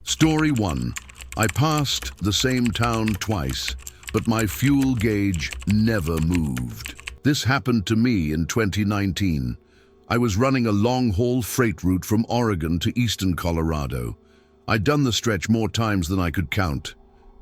Story 1. I passed the same town twice, but my fuel gauge never moved. This happened to me in 2019. I was running a long-haul freight route from Oregon to eastern Colorado. I'd done the stretch more times than I could count.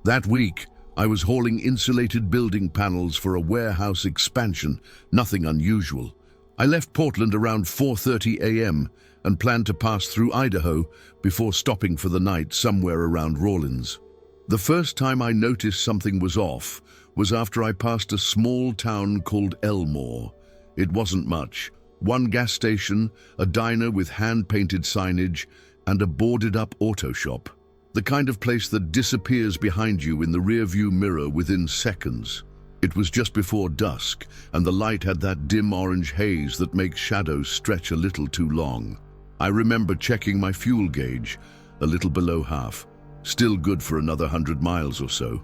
That week, I was hauling insulated building panels for a warehouse expansion, nothing unusual. I left Portland around 4:30 a.m. and planned to pass through Idaho before stopping for the night somewhere around Rawlins. The first time I noticed something was off was after I passed a small town called Elmore. It wasn't much. One gas station, a diner with hand-painted signage, and a boarded-up auto shop. The kind of place that disappears behind you in the rearview mirror within seconds. It was just before dusk, and the light had that dim orange haze that makes shadows stretch a little too long. I remember checking my fuel gauge, a little below half. Still good for another 100 miles or so.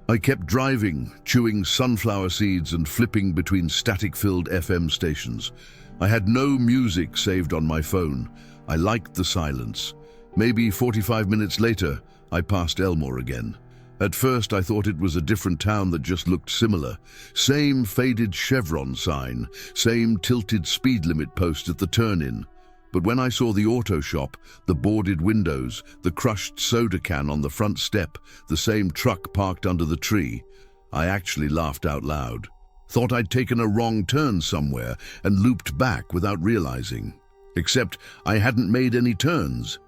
I kept driving, chewing sunflower seeds and flipping between static-filled FM stations. I had no music saved on my phone. I liked the silence. Maybe 45 minutes later, I passed Elmore again. At first, I thought it was a different town that just looked similar. Same faded chevron sign, same tilted speed limit post at the turn-in. But when I saw the auto shop, the boarded windows, the crushed soda can on the front step, the same truck parked under the tree, I actually laughed out loud. Thought I'd taken a wrong turn somewhere and looped back without realizing. Except I hadn't made any turns.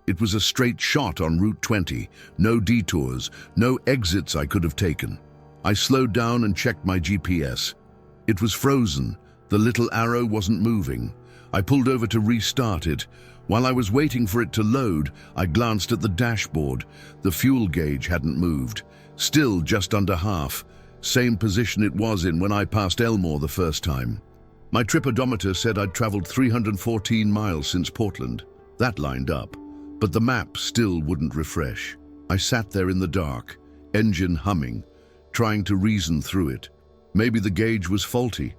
It was a straight shot on Route 20, no detours, no exits I could have taken. I slowed down and checked my GPS. It was frozen. The little arrow wasn't moving. I pulled over to restart it. While I was waiting for it to load, I glanced at the dashboard. The fuel gauge hadn't moved. Still just under half. Same position it was in when I passed Elmore the first time. My trip odometer said I'd traveled 314 miles since Portland. That lined up. But the map still wouldn't refresh. I sat there in the dark, engine humming, trying to reason through it. Maybe the gauge was faulty.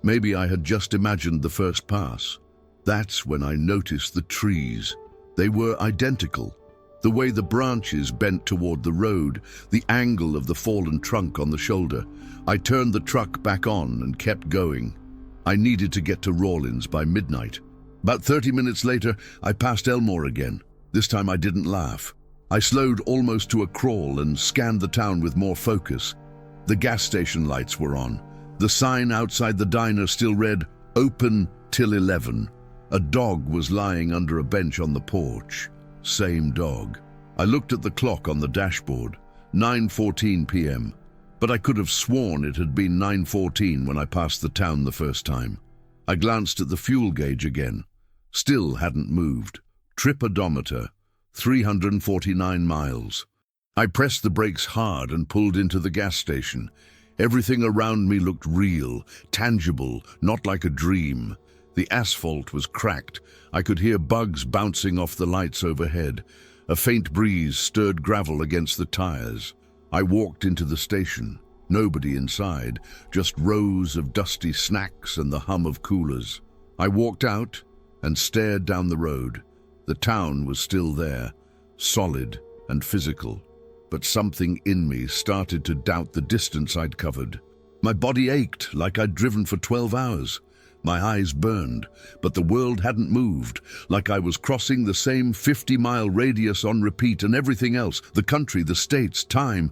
Maybe I had just imagined the first pass. That's when I noticed the trees. They were identical. The way the branches bent toward the road, the angle of the fallen trunk on the shoulder. I turned the truck back on and kept going. I needed to get to Rawlins by midnight. About 30 minutes later, I passed Elmore again. This time I didn't laugh. I slowed almost to a crawl and scanned the town with more focus. The gas station lights were on. The sign outside the diner still read, "Open till 11." A dog was lying under a bench on the porch. Same dog. I looked at the clock on the dashboard, 9:14 p.m., but I could have sworn it had been 9:14 when I passed the town the first time. I glanced at the fuel gauge again. Still hadn't moved. Trip odometer, 349 miles. I pressed the brakes hard and pulled into the gas station. Everything around me looked real, tangible, not like a dream. The asphalt was cracked. I could hear bugs bouncing off the lights overhead. A faint breeze stirred gravel against the tires. I walked into the station. Nobody inside, just rows of dusty snacks and the hum of coolers. I walked out and stared down the road. The town was still there, solid and physical. But something in me started to doubt the distance I'd covered. My body ached like I'd driven for 12 hours. My eyes burned, but the world hadn't moved, like I was crossing the same 50-mile radius on repeat, and everything else, the country, the states, time,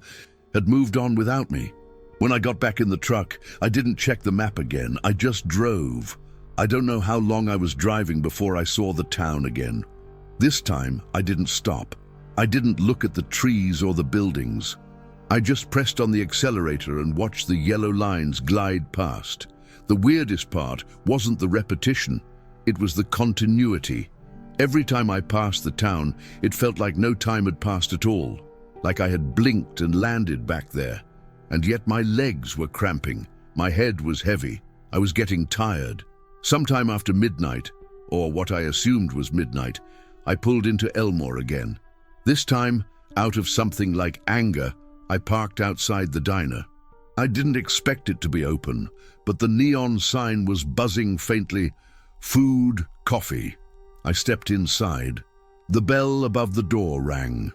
had moved on without me. When I got back in the truck, I didn't check the map again. I just drove. I don't know how long I was driving before I saw the town again. This time, I didn't stop. I didn't look at the trees or the buildings. I just pressed on the accelerator and watched the yellow lines glide past. The weirdest part wasn't the repetition, it was the continuity. Every time I passed the town, it felt like no time had passed at all, like I had blinked and landed back there. And yet my legs were cramping, my head was heavy, I was getting tired. Sometime after midnight, or what I assumed was midnight, I pulled into Elmore again. This time, out of something like anger, I parked outside the diner. I didn't expect it to be open, but the neon sign was buzzing faintly, "Food, coffee." I stepped inside. The bell above the door rang.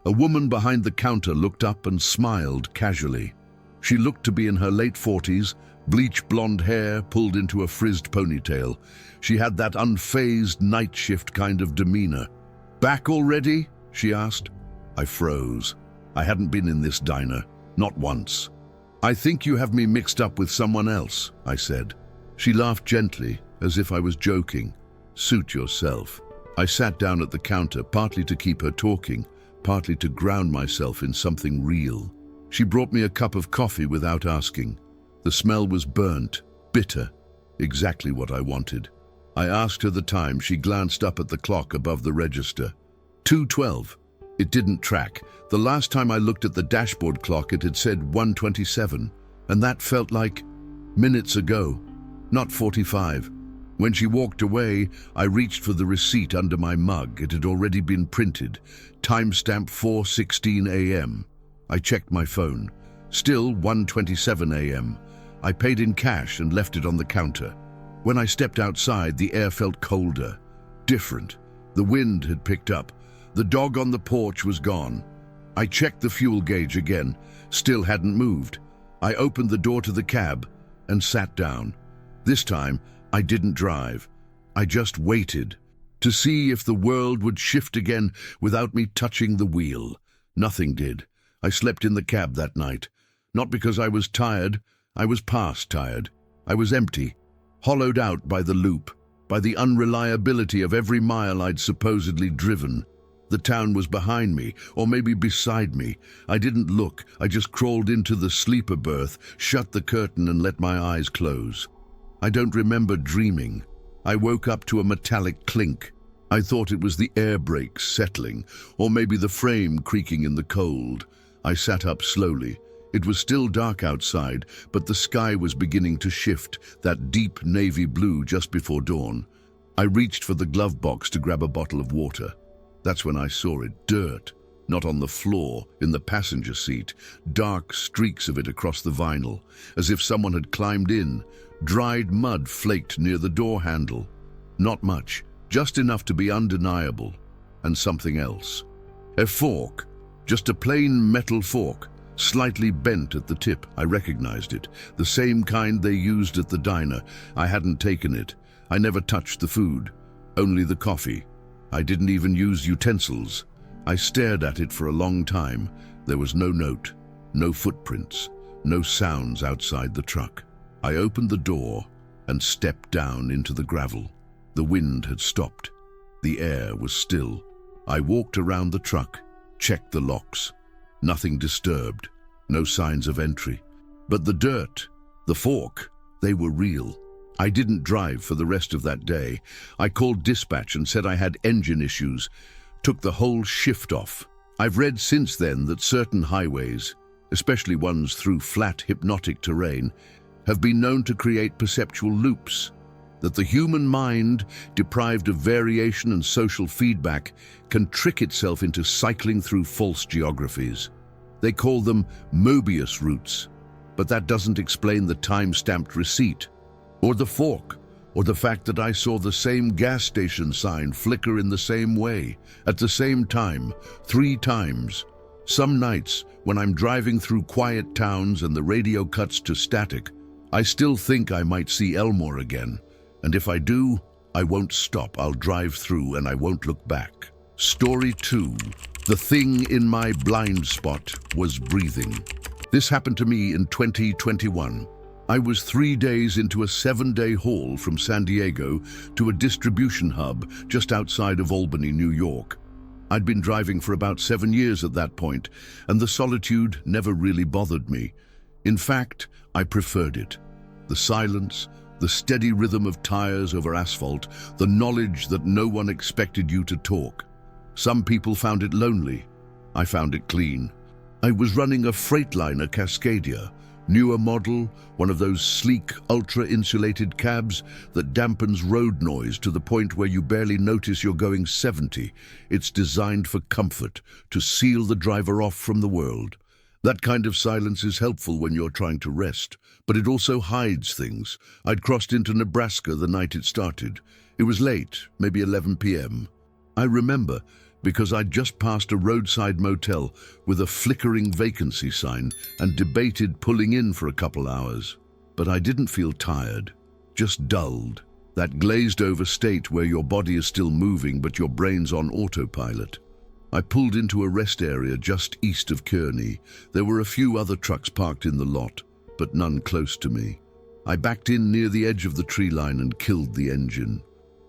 A woman behind the counter looked up and smiled casually. She looked to be in her late 40s, bleach blonde hair pulled into a frizzed ponytail. She had that unfazed night shift kind of demeanor. "Back already?" she asked. I froze. I hadn't been in this diner, not once. "I think you have me mixed up with someone else," I said. She laughed gently, as if I was joking. "Suit yourself." I sat down at the counter, partly to keep her talking, partly to ground myself in something real. She brought me a cup of coffee without asking. The smell was burnt, bitter, exactly what I wanted. I asked her the time. She glanced up at the clock above the register. 2:12. It didn't track. The last time I looked at the dashboard clock, it had said 1:27, and that felt like minutes ago, not 45. When she walked away, I reached for the receipt under my mug. It had already been printed. Timestamp 4:16 a.m. I checked my phone. Still 1:27 a.m. I paid in cash and left it on the counter. When I stepped outside, the air felt colder, different. The wind had picked up. The dog on the porch was gone. I checked the fuel gauge again. Still hadn't moved. I opened the door to the cab and sat down. This time, I didn't drive. I just waited to see if the world would shift again without me touching the wheel. Nothing did. I slept in the cab that night. Not because I was tired. I was past tired. I was empty, hollowed out by the loop, by the unreliability of every mile I'd supposedly driven. The town was behind me, or maybe beside me. I didn't look. I just crawled into the sleeper berth, shut the curtain, and let my eyes close. I don't remember dreaming. I woke up to a metallic clink. I thought it was the air brakes settling, or maybe the frame creaking in the cold. I sat up slowly. It was still dark outside, but the sky was beginning to shift, that deep navy blue just before dawn. I reached for the glove box to grab a bottle of water. That's when I saw it. Dirt. Not on the floor, in the passenger seat. Dark streaks of it across the vinyl, as if someone had climbed in. Dried mud flaked near the door handle. Not much, just enough to be undeniable. And something else. A fork. Just a plain metal fork. Slightly bent at the tip. I recognized it. The same kind they used at the diner. I hadn't taken it. I never touched the food. Only the coffee. I didn't even use utensils. I stared at it for a long time. There was no note, no footprints, no sounds outside the truck. I opened the door and stepped down into the gravel. The wind had stopped. The air was still. I walked around the truck, checked the locks. Nothing disturbed, no signs of entry. But the dirt, the fork, they were real. I didn't drive for the rest of that day. I called dispatch and said I had engine issues. Took the whole shift off. I've read since then that certain highways, especially ones through flat, hypnotic terrain, have been known to create perceptual loops. That the human mind, deprived of variation and social feedback, can trick itself into cycling through false geographies. They call them Mobius routes. But that doesn't explain the time-stamped receipt, or the fork, or the fact that I saw the same gas station sign flicker in the same way, at the same time, 3 times. Some nights, when I'm driving through quiet towns and the radio cuts to static, I still think I might see Elmore again. And if I do, I won't stop. I'll drive through and I won't look back. Story 2. The thing in my blind spot was breathing. This happened to me in 2021. I was 3 days into a 7-day haul from San Diego to a distribution hub just outside of Albany, New York. I'd been driving for about 7 years at that point, and the solitude never really bothered me. In fact, I preferred it. The silence, the steady rhythm of tires over asphalt, the knowledge that no one expected you to talk. Some people found it lonely. I found it clean. I was running a Freightliner Cascadia, newer model, one of those sleek, ultra-insulated cabs that dampens road noise to the point where you barely notice you're going 70. It's designed for comfort, to seal the driver off from the world. That kind of silence is helpful when you're trying to rest, but it also hides things. I'd crossed into Nebraska the night it started. It was late, maybe 11 p.m. I remember because I'd just passed a roadside motel with a flickering vacancy sign and debated pulling in for a couple hours. But I didn't feel tired, just dulled. That glazed-over state where your body is still moving but your brain's on autopilot. I pulled into a rest area just east of Kearney. There were a few other trucks parked in the lot, but none close to me. I backed in near the edge of the tree line and killed the engine.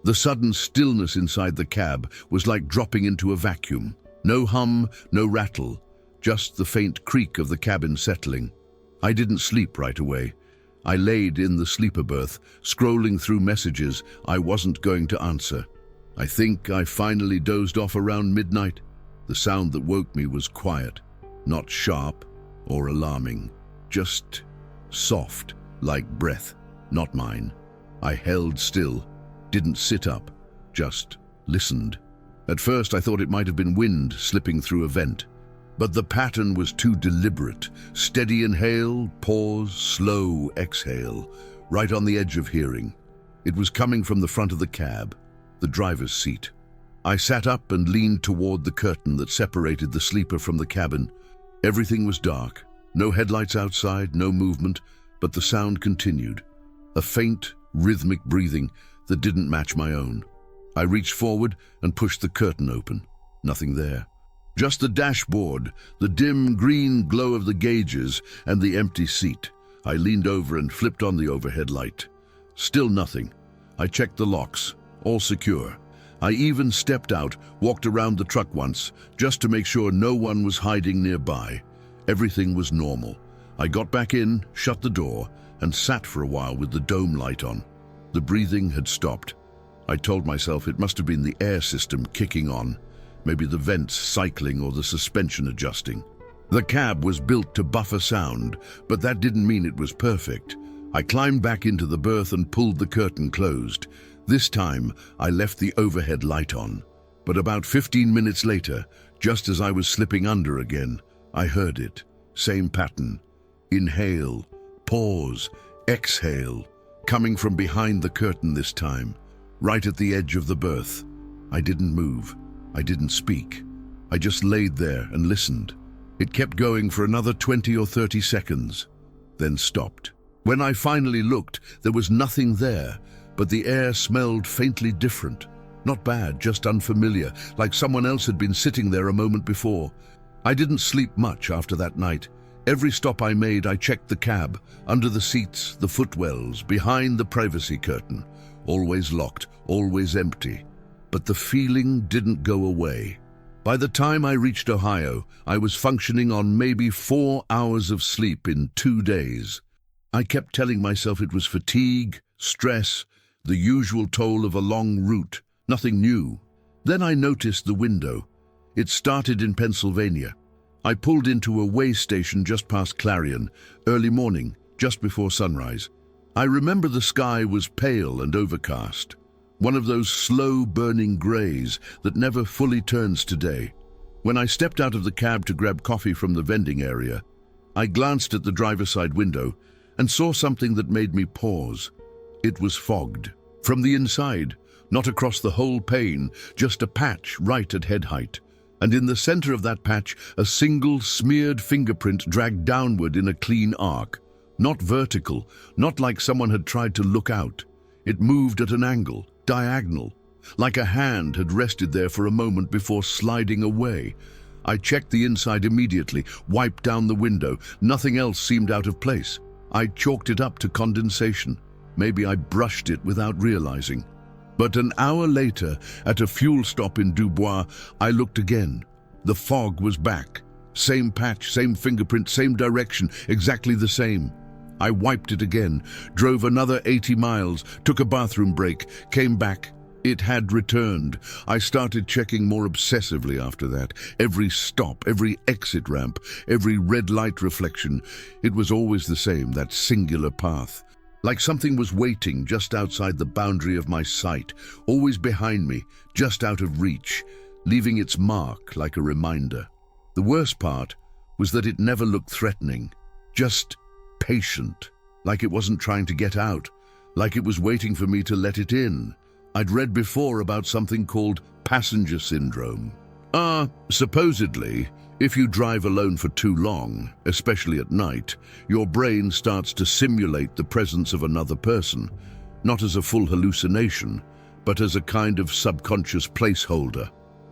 The sudden stillness inside the cab was like dropping into a vacuum. No hum, no rattle, just the faint creak of the cabin settling. I didn't sleep right away. I laid in the sleeper berth, scrolling through messages I wasn't going to answer. I think I finally dozed off around midnight. The sound that woke me was quiet, not sharp or alarming, just soft, like breath, not mine. I held still, didn't sit up, just listened. At first I thought it might have been wind slipping through a vent, but the pattern was too deliberate. Steady inhale, pause, slow exhale, right on the edge of hearing. It was coming from the front of the cab, the driver's seat. I sat up and leaned toward the curtain that separated the sleeper from the cabin. Everything was dark, no headlights outside, no movement, but the sound continued. A faint, rhythmic breathing that didn't match my own. I reached forward and pushed the curtain open. Nothing there. Just the dashboard, the dim green glow of the gauges, and the empty seat. I leaned over and flipped on the overhead light. Still nothing. I checked the locks, all secure. I even stepped out, walked around the truck once, just to make sure no one was hiding nearby. Everything was normal. I got back in, shut the door, and sat for a while with the dome light on. The breathing had stopped. I told myself it must have been the air system kicking on. Maybe the vents cycling or the suspension adjusting. The cab was built to buffer sound, but that didn't mean it was perfect. I climbed back into the berth and pulled the curtain closed. This time, I left the overhead light on. But about 15 minutes later, just as I was slipping under again, I heard it. Same pattern. Inhale, pause, exhale, coming from behind the curtain this time, right at the edge of the berth. I didn't move. I didn't speak. I just laid there and listened. It kept going for another 20 or 30 seconds, then stopped. When I finally looked, there was nothing there, but the air smelled faintly different. Not bad, just unfamiliar, like someone else had been sitting there a moment before. I didn't sleep much after that night. Every stop I made, I checked the cab, under the seats, the footwells, behind the privacy curtain. Always locked, always empty. But the feeling didn't go away. By the time I reached Ohio, I was functioning on maybe 4 hours of sleep in 2 days. I kept telling myself it was fatigue, stress, the usual toll of a long route, nothing new. Then I noticed the window. It started in Pennsylvania. I pulled into a way station just past Clarion, early morning, just before sunrise. I remember the sky was pale and overcast. One of those slow-burning grays that never fully turns to day. When I stepped out of the cab to grab coffee from the vending area, I glanced at the driver's side window and saw something that made me pause. It was fogged. From the inside, not across the whole pane, just a patch right at head height. And in the center of that patch, a single smeared fingerprint dragged downward in a clean arc. Not vertical, not like someone had tried to look out. It moved at an angle, diagonal, like a hand had rested there for a moment before sliding away. I checked the inside immediately, wiped down the window. Nothing else seemed out of place. I chalked it up to condensation. Maybe I brushed it without realizing. But an hour later, at a fuel stop in Dubois, I looked again. The fog was back. Same patch, same fingerprint, same direction, exactly the same. I wiped it again, drove another 80 miles, took a bathroom break, came back. It had returned. I started checking more obsessively after that. Every stop, every exit ramp, every red light reflection. It was always the same, that singular path. Like something was waiting just outside the boundary of my sight, always behind me, just out of reach, leaving its mark like a reminder. The worst part was that it never looked threatening, just patient, like it wasn't trying to get out, like it was waiting for me to let it in. I'd read before about something called passenger syndrome. Supposedly, if you drive alone for too long, especially at night, your brain starts to simulate the presence of another person, not as a full hallucination, but as a kind of subconscious placeholder.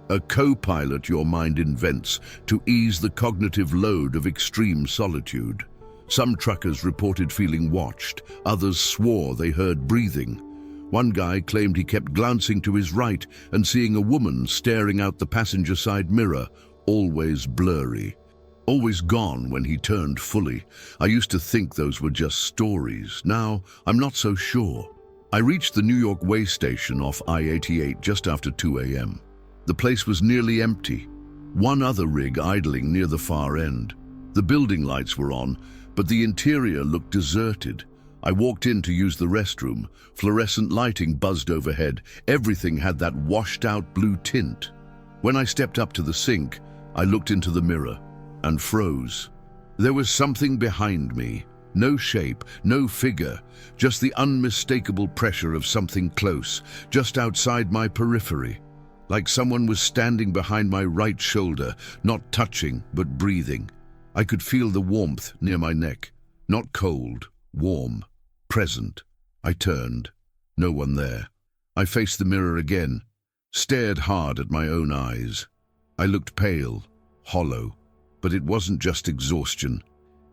A co-pilot your mind invents to ease the cognitive load of extreme solitude. Some truckers reported feeling watched, others swore they heard breathing. One guy claimed he kept glancing to his right and seeing a woman staring out the passenger side mirror, always blurry. Always gone when he turned fully. I used to think those were just stories. Now, I'm not so sure. I reached the New York way station off I-88 just after 2 a.m. The place was nearly empty. One other rig idling near the far end. The building lights were on, but the interior looked deserted. I walked in to use the restroom. Fluorescent lighting buzzed overhead. Everything had that washed-out blue tint. When I stepped up to the sink, I looked into the mirror and froze. There was something behind me. No shape, no figure, just the unmistakable pressure of something close, just outside my periphery. Like someone was standing behind my right shoulder, not touching, but breathing. I could feel the warmth near my neck. Not cold, warm, present. I turned. No one there. I faced the mirror again, stared hard at my own eyes. I looked pale, hollow, but it wasn't just exhaustion.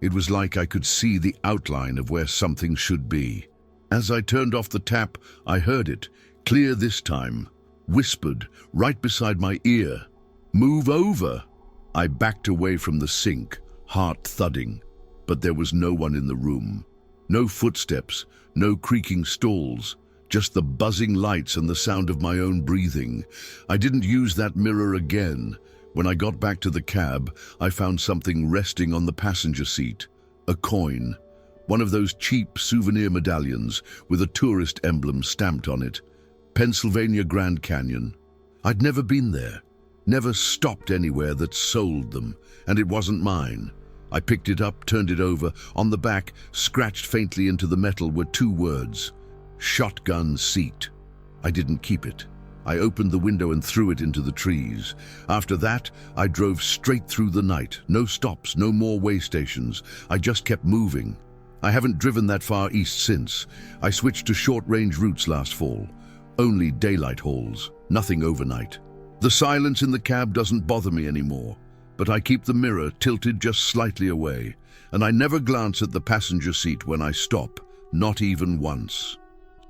It was like I could see the outline of where something should be. As I turned off the tap, I heard it, clear this time, whispered right beside my ear. "Move over!" I backed away from the sink, heart thudding, but there was no one in the room. No footsteps, no creaking stalls, just the buzzing lights and the sound of my own breathing. I didn't use that mirror again. When I got back to the cab, I found something resting on the passenger seat. A coin. One of those cheap souvenir medallions with a tourist emblem stamped on it. Pennsylvania Grand Canyon. I'd never been there. Never stopped anywhere that sold them, and it wasn't mine. I picked it up, turned it over. On the back, scratched faintly into the metal, were 2 words. Shotgun seat. I didn't keep it. I opened the window and threw it into the trees. After that, I drove straight through the night. No stops, no more way stations. I just kept moving. I haven't driven that far east since. I switched to short-range routes last fall. Only daylight hauls, nothing overnight. The silence in the cab doesn't bother me anymore, but I keep the mirror tilted just slightly away, and I never glance at the passenger seat when I stop, not even once.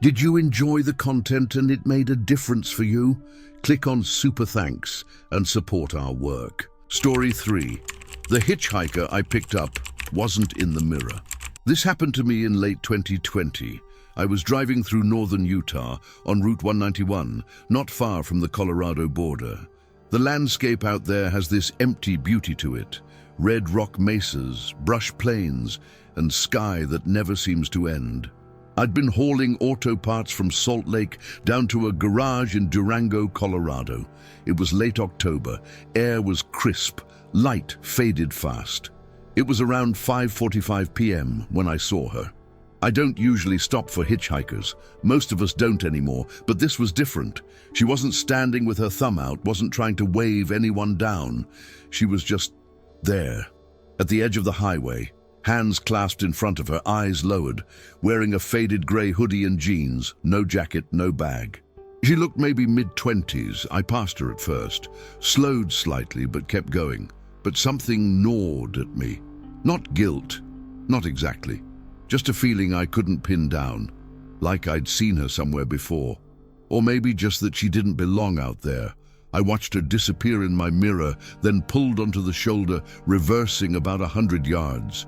Did you enjoy the content and it made a difference for you? Click on Super Thanks and support our work. Story 3. The hitchhiker I picked up wasn't in the mirror. This happened to me in late 2020. I was driving through northern Utah on Route 191, not far from the Colorado border. The landscape out there has this empty beauty to it. Red rock mesas, brush plains, and sky that never seems to end. I'd been hauling auto parts from Salt Lake down to a garage in Durango, Colorado. It was late October. Air was crisp. Light faded fast. It was around 5:45 p.m. when I saw her. I don't usually stop for hitchhikers. Most of us don't anymore, but this was different. She wasn't standing with her thumb out, wasn't trying to wave anyone down. She was just there, at the edge of the highway, hands clasped in front of her, eyes lowered, wearing a faded gray hoodie and jeans, no jacket, no bag. She looked maybe mid-20s. I passed her at first, slowed slightly but kept going. But something gnawed at me. Not guilt, not exactly. Just a feeling I couldn't pin down, like I'd seen her somewhere before. Or maybe just that she didn't belong out there. I watched her disappear in my mirror, then pulled onto the shoulder, reversing about 100 yards.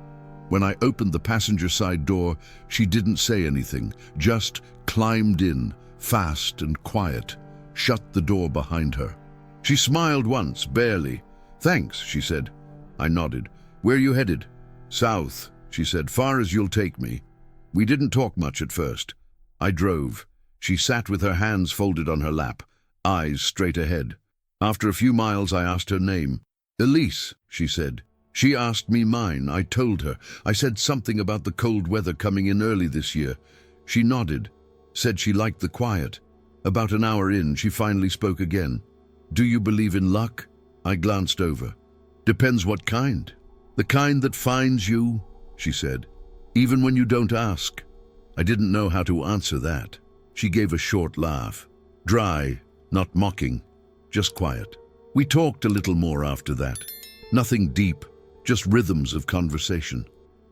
When I opened the passenger side door, she didn't say anything, just climbed in, fast and quiet, shut the door behind her. She smiled once, barely. "Thanks," she said. I nodded. "Where you headed?" "South," she said, "far as you'll take me." We didn't talk much at first. I drove. She sat with her hands folded on her lap, eyes straight ahead. After a few miles, I asked her name. "Elise," she said. She asked me mine. I told her. I said something about the cold weather coming in early this year. She nodded, said she liked the quiet. About an hour in, she finally spoke again. "Do you believe in luck?" I glanced over. Depends what kind. The kind that finds you, she said, even when you don't ask. I didn't know how to answer that. She gave a short laugh. Dry, not mocking, just quiet. We talked a little more after that. Nothing deep, just rhythms of conversation.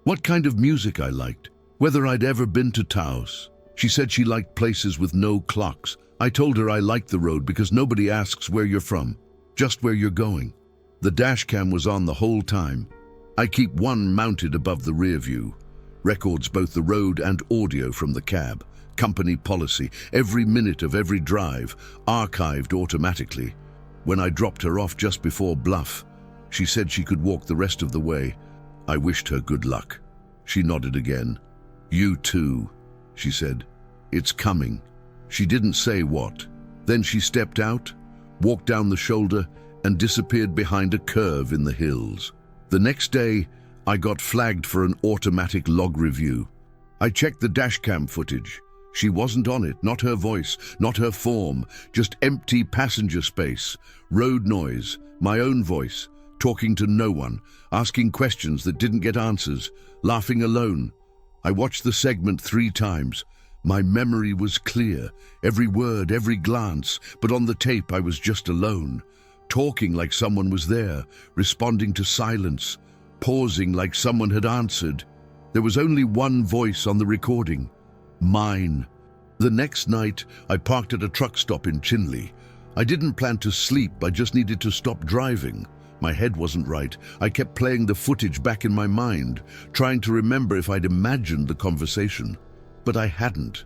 What kind of music I liked, whether I'd ever been to Taos. She said she liked places with no clocks. I told her I liked the road because nobody asks where you're from, just where you're going. The dash cam was on the whole time. I keep one mounted above the rear view. Records both the road and audio from the cab. Company policy, every minute of every drive, archived automatically. When I dropped her off just before Bluff, she said she could walk the rest of the way. I wished her good luck. She nodded again. You too, she said. It's coming. She didn't say what. Then she stepped out, walked down the shoulder, and disappeared behind a curve in the hills. The next day, I got flagged for an automatic log review. I checked the dashcam footage. She wasn't on it, not her voice, not her form, just empty passenger space, road noise, my own voice, talking to no one, asking questions that didn't get answers, laughing alone. I watched the segment 3 times. My memory was clear, every word, every glance, but on the tape I was just alone, talking like someone was there, responding to silence, pausing like someone had answered. There was only one voice on the recording, mine. The next night, I parked at a truck stop in Chinle. I didn't plan to sleep, I just needed to stop driving. My head wasn't right. I kept playing the footage back in my mind, trying to remember if I'd imagined the conversation. But I hadn't.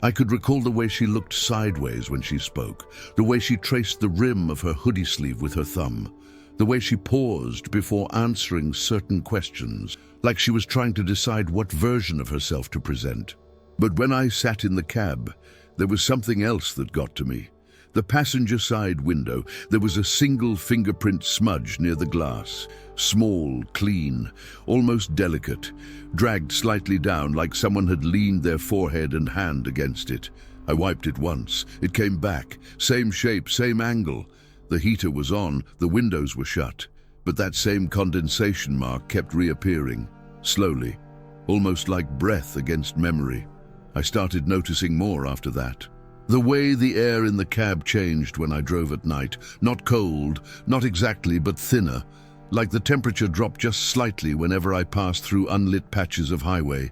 I could recall the way she looked sideways when she spoke, the way she traced the rim of her hoodie sleeve with her thumb, the way she paused before answering certain questions, like she was trying to decide what version of herself to present. But when I sat in the cab, there was something else that got to me. The passenger side window, there was a single fingerprint smudge near the glass. Small, clean, almost delicate, dragged slightly down like someone had leaned their forehead and hand against it. I wiped it once. It came back. Same shape, same angle. The heater was on, the windows were shut. But that same condensation mark kept reappearing, slowly, almost like breath against memory. I started noticing more after that. The way the air in the cab changed when I drove at night, not cold, not exactly, but thinner, like the temperature dropped just slightly whenever I passed through unlit patches of highway.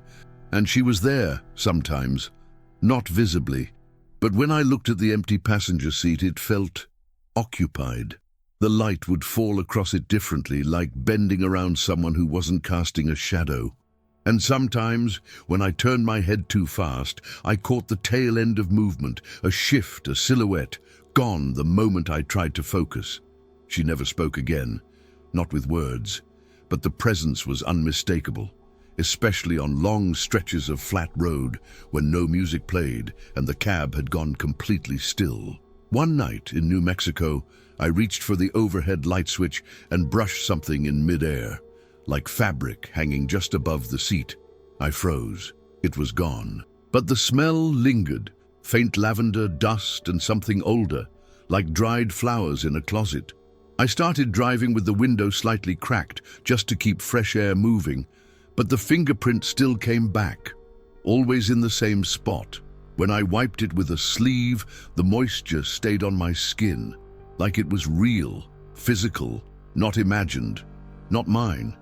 And she was there, sometimes, not visibly. But when I looked at the empty passenger seat, it felt occupied. The light would fall across it differently, like bending around someone who wasn't casting a shadow. And sometimes, when I turned my head too fast, I caught the tail end of movement, a shift, a silhouette, gone the moment I tried to focus. She never spoke again, not with words, but the presence was unmistakable, especially on long stretches of flat road when no music played and the cab had gone completely still. One night in New Mexico, I reached for the overhead light switch and brushed something in midair. Like fabric hanging just above the seat. I froze. It was gone. But the smell lingered, faint lavender, dust, and something older, like dried flowers in a closet. I started driving with the window slightly cracked, just to keep fresh air moving, but the fingerprint still came back, always in the same spot. When I wiped it with a sleeve, the moisture stayed on my skin, like it was real, physical, not imagined, not mine.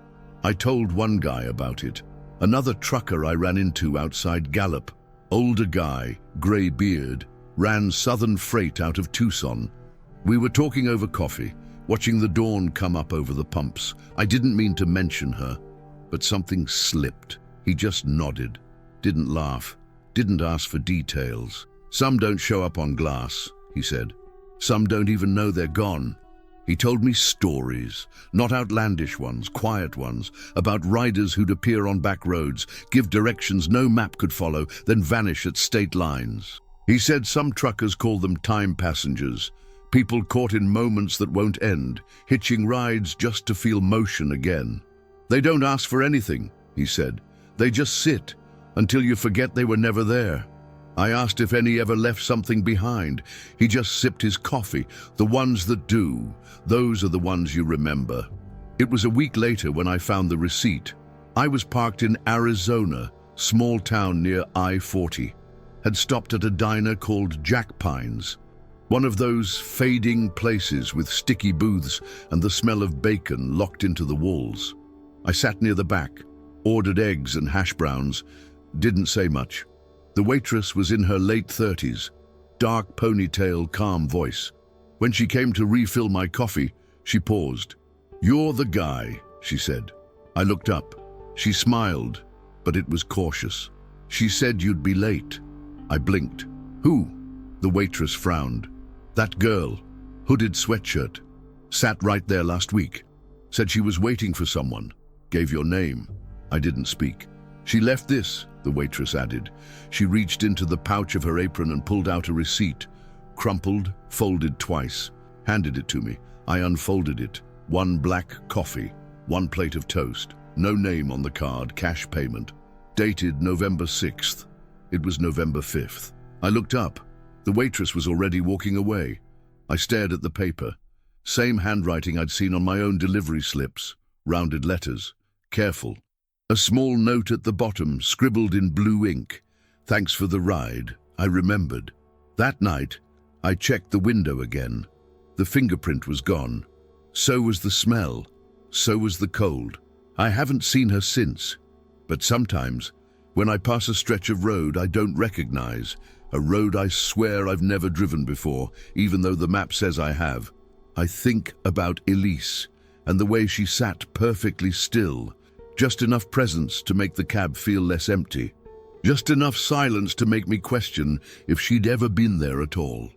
I told one guy about it. Another trucker I ran into outside Gallup, older guy, gray beard, ran Southern Freight out of Tucson. We were talking over coffee, watching the dawn come up over the pumps. I didn't mean to mention her, but something slipped. He just nodded, didn't laugh, didn't ask for details. Some don't show up on glass, he said. Some don't even know they're gone. He told me stories, not outlandish ones, quiet ones, about riders who'd appear on back roads, give directions no map could follow, then vanish at state lines. He said some truckers call them time passengers, people caught in moments that won't end, hitching rides just to feel motion again. They don't ask for anything, he said. They just sit until you forget they were never there. I asked if any ever left something behind. He just sipped his coffee. The ones that do, those are the ones you remember. It was a week later when I found the receipt. I was parked in Arizona, small town near I-40. Had stopped at a diner called Jack Pines. One of those fading places with sticky booths and the smell of bacon locked into the walls. I sat near the back, ordered eggs and hash browns, didn't say much. The waitress was in her late 30s, dark ponytail, calm voice. When she came to refill my coffee, she paused. "You're the guy," she said. I looked up. She smiled, but it was cautious. She said you'd be late. I blinked. "Who?" The waitress frowned. "That girl, hooded sweatshirt, sat right there last week. Said she was waiting for someone. Gave your name." I didn't speak. "She left this," the waitress added. She reached into the pouch of her apron and pulled out a receipt. Crumpled, folded twice. Handed it to me. I unfolded it. 1 black coffee, 1 plate of toast. No name on the card, cash payment. Dated November 6th. It was November 5th. I looked up. The waitress was already walking away. I stared at the paper. Same handwriting I'd seen on my own delivery slips. Rounded letters. Careful. A small note at the bottom, scribbled in blue ink. "Thanks for the ride." I remembered. That night, I checked the window again. The fingerprint was gone. So was the smell. So was the cold. I haven't seen her since. But sometimes, when I pass a stretch of road I don't recognize, a road I swear I've never driven before, even though the map says I have, I think about Elise and the way she sat perfectly still. Just enough presence to make the cab feel less empty. Just enough silence to make me question if she'd ever been there at all.